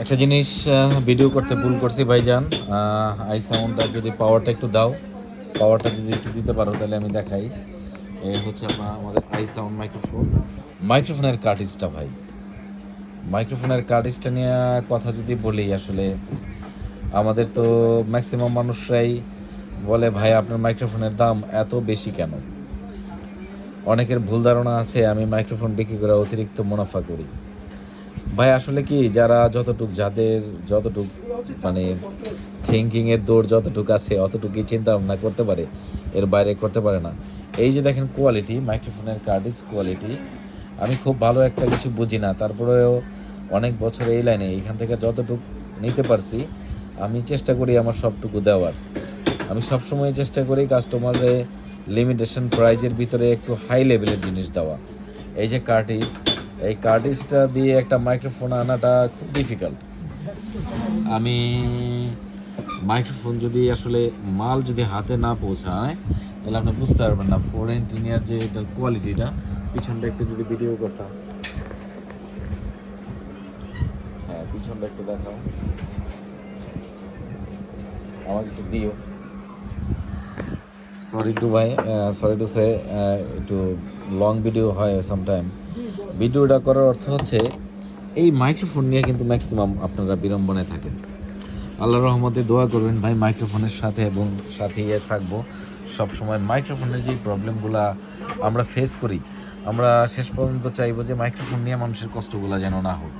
একটা জিনিস ভিডিও করতে ভুল করছি ভাইজান। আই সাউন্ডটা যদি পাওয়ারটা একটু দাও, পাওয়ারটা যদি একটু দিতে পারো তাহলে আমি দেখাই। এই হচ্ছে আপনার আমাদের আই সাউন্ড মাইক্রোফোন, মাইক্রোফোনের কার্টিজটা ভাই। মাইক্রোফোনের কার্টিজটা নিয়ে কথা যদি বলি, আসলে আমাদের তো ম্যাক্সিমাম মানুষরাই বলে ভাই আপনার মাইক্রোফোনের দাম এত বেশি কেন। অনেকের ভুল ধারণা আছে আমি মাইক্রোফোন বিক্রি করে অতিরিক্ত মুনাফা করি। ভাই আসলে কি, যারা যাদের যতটুক মানে থিঙ্কিংয়ের দৌড় যতটুকু আছে অতটুকুই চিন্তা ভাবনা করতে পারে, এর বাইরে করতে পারে না। এই যে দেখেন কোয়ালিটি, মাইক্রোফোনের কার্ডিজ কোয়ালিটি, আমি খুব ভালো একটা কিছু বুঝি না, তারপরেও অনেক বছর এই লাইনে এখান থেকে যতটুকু নিতে পারছি আমি চেষ্টা করি আমার সবটুকু দেওয়ার। আমি সবসময় চেষ্টা করি কাস্টমারে লিমিটেশন প্রাইজের ভিতরে একটু হাই লেভেলের জিনিস দেওয়া। এই যে কার্টিজ, এই কার্টিজটা দিয়ে একটা মাইক্রোফোন আনাটা খুব ডিফিকাল্ট। আমি মাইক্রোফোন যদি আসলে মাল যদি হাতে না পৌঁছায় তাহলে আপনি বুঝতে পারবেন না ফরেন টিনিয়ার যে এটার কোয়ালিটিটা। পিছনটা একটু যদি ভিডিও করতাম, হ্যাঁ পিছনটা একটু দেখাও, আমাকে একটু দিও। সরি টু ভাই, সরি টু সে, একটু লং ভিডিও হয় সামটাইম। ভিডিওটা করার অর্থ হচ্ছে এই মাইক্রোফোন নিয়ে কিন্তু ম্যাক্সিমাম আপনারা বিড়ম্বনায় থাকেন। আল্লাহর রহমতে দোয়া করবেন ভাই, মাইক্রোফোনের সাথে এবং সাথে থাকবো সবসময়। মাইক্রোফোনের যে প্রবলেমগুলো আমরা ফেস করি, আমরা শেষ পর্যন্ত চাইবো যে মাইক্রোফোন নিয়ে মানুষের কষ্টগুলো যেন না হোক।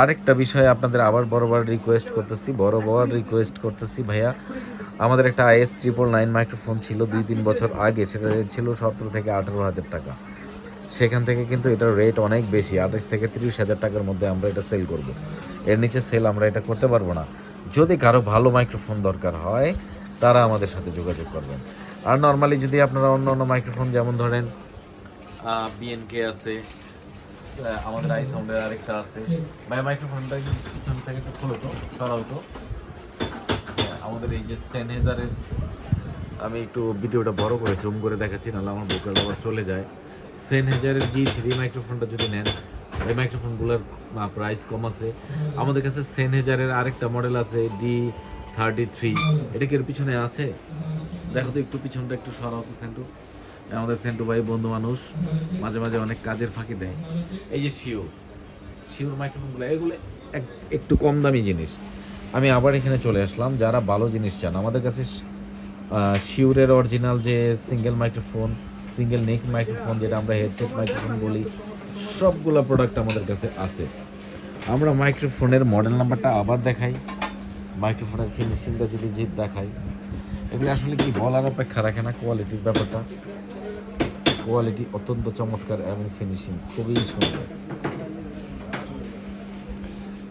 আরেকটা বিষয়ে আপনাদের আবার বড় রিকোয়েস্ট করতেছি ভাইয়া, আমাদের একটা IS999 মাইক্রোফোন ছিল 2-3 বছর আগে, সেটা রেট ছিল 17 থেকে 18 হাজার টাকা। সেখান থেকে কিন্তু এটার রেট অনেক বেশি, 28 থেকে 30 হাজার টাকার মধ্যে আমরা এটা সেল করব। এর নিচে সেল আমরা এটা করতে পারবো না। যদি কারো ভালো মাইক্রোফোন দরকার হয় তারা আমাদের সাথে যোগাযোগ করবেন। আর নর্মালি যদি আপনারা অন্য অন্য মাইক্রোফোন, যেমন ধরেন BNK আছে, আমাদের আই সাউন্ডের আরেকটা আছে ভাই, মাইক্রোফোনটা পিছন থেকে একটু খোলো তো, সরাও তো। আমাদের এই যে সেনহেজারের, আমি একটু ভিডিওটা বড় করে জুম করে দেখাচ্ছি, নাহলে আমার বোকাল আবার চলে যায়। সেনহেজারের G3 মাইক্রোফোনটা যদি নেন, এই মাইক্রোফোনগুলোর প্রাইস কম আছে। আমাদের কাছে সেনহেজারের আরেকটা মডেল আছে D33, এটা কি এর পিছনে আছে? দেখো তো একটু পিছনটা একটু সরাও তো সেন্টু। আমাদের সেন্টু ভাই বন্ধু মানুষ, মাঝে মাঝে অনেক কাজের ফাঁকি দেয়। এই যে শিওর মাইক্রোফোনগুলো, এগুলো একটু কম দামি জিনিস। আমি আবার এখানে চলে আসলাম, যারা ভালো জিনিস চান আমাদের কাছে শিওরের অরিজিনাল যে সিঙ্গেল মাইক্রোফোন, সিঙ্গেল নেক মাইক্রোফোন, যেটা আমরা হেডসেট মাইক্রোফোন বলি, সবগুলো প্রোডাক্ট আমাদের কাছে আছে। আমরা মাইক্রোফোনের মডেল নাম্বারটা আবার দেখাই, মাইক্রোফোনের ফিনিশিংটা যদি দেখাই, এগুলো আসলে কি বলার অপেক্ষা রাখে না। কোয়ালিটির ব্যাপারটা, কোয়ালিটি অত্যন্ত চমৎকার এবং ফিনিশিং খুবই সুন্দর।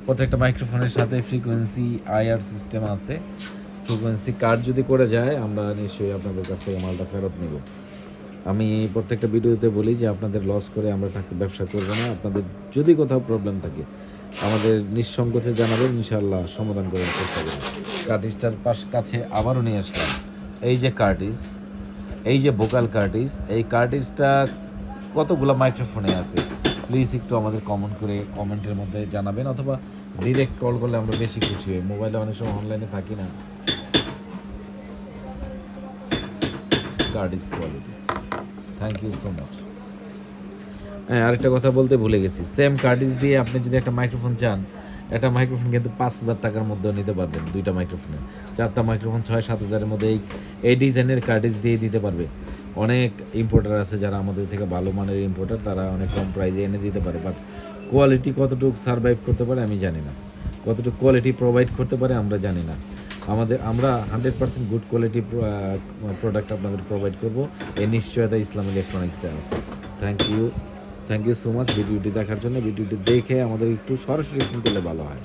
প্রত্যেকটা মাইক্রোফোনের সাথে ফ্রিকোয়েন্সি IR সিস্টেম আছে। ফ্রিকোয়েন্সি কার্ড যদি করে যায় আমরা নিশ্চয়ই আপনাদের কাছ থেকে মালটা ফেরত নেব। আমি প্রত্যেকটা ভিডিওতে বলি যে আপনাদের লস করে আমরা ব্যবসা করবো না। আপনাদের যদি কোথাও প্রবলেম থাকে আমাদের নিঃসংকোচে জানাবেন, ইনশাআল্লাহ সমাধান করার চেষ্টা করব। কার্টিজটার কাছে আবারও নিয়ে আসলাম, এই যে কার্টিজ, এই যে ভোকাল কার্টিজ, এই কার্টিজটা কতগুলো মাইক্রোফোনে আছে প্লিজ একটু আমাদের কমেন্টের মধ্যে জানাবেন, অথবা ডিরেক্ট কল করলে আমরা বেশি খুশি হই। মোবাইলে অনেক সময় অনলাইনে থাকি না। Cartridge quality, thank you so much. হ্যাঁ, আরেকটা কথা বলতে ভুলে গেছি, সেম কার্টিজ দিয়ে আপনি যদি একটা মাইক্রোফোন চান, একটা মাইক্রোফোন কিন্তু 5,000 টাকার মধ্যেও নিতে পারবেন। 2টা মাইক্রোফোনে, 4টা মাইক্রোফোন 6-7 হাজারের মধ্যে এই ডিজাইনের কার্টিজ দিয়ে দিতে পারবে। অনেক ইম্পোর্টার আছে যারা আমাদের থেকে ভালো মানের ইম্পোর্টার, তারা অনেক কম প্রাইসে এনে দিতে পারে, বাট কোয়ালিটি কতটুকু সারভাইভ করতে পারে আমি জানি না, কতটুকু কোয়ালিটি প্রোভাইড করতে পারে আমরা জানি না। আমরা 100% গুড কোয়ালিটি প্রোডাক্ট আপনাদের প্রোভাইড করবো, এই নিশ্চয়তা ইসলাম ইলেকট্রনিক্সে আছে। থ্যাংক ইউ সো মাচ ভিডিওটি দেখার জন্য। ভিডিওটি দেখে আমাদের একটু সরাসরি ফোন করলে ভালো হয়।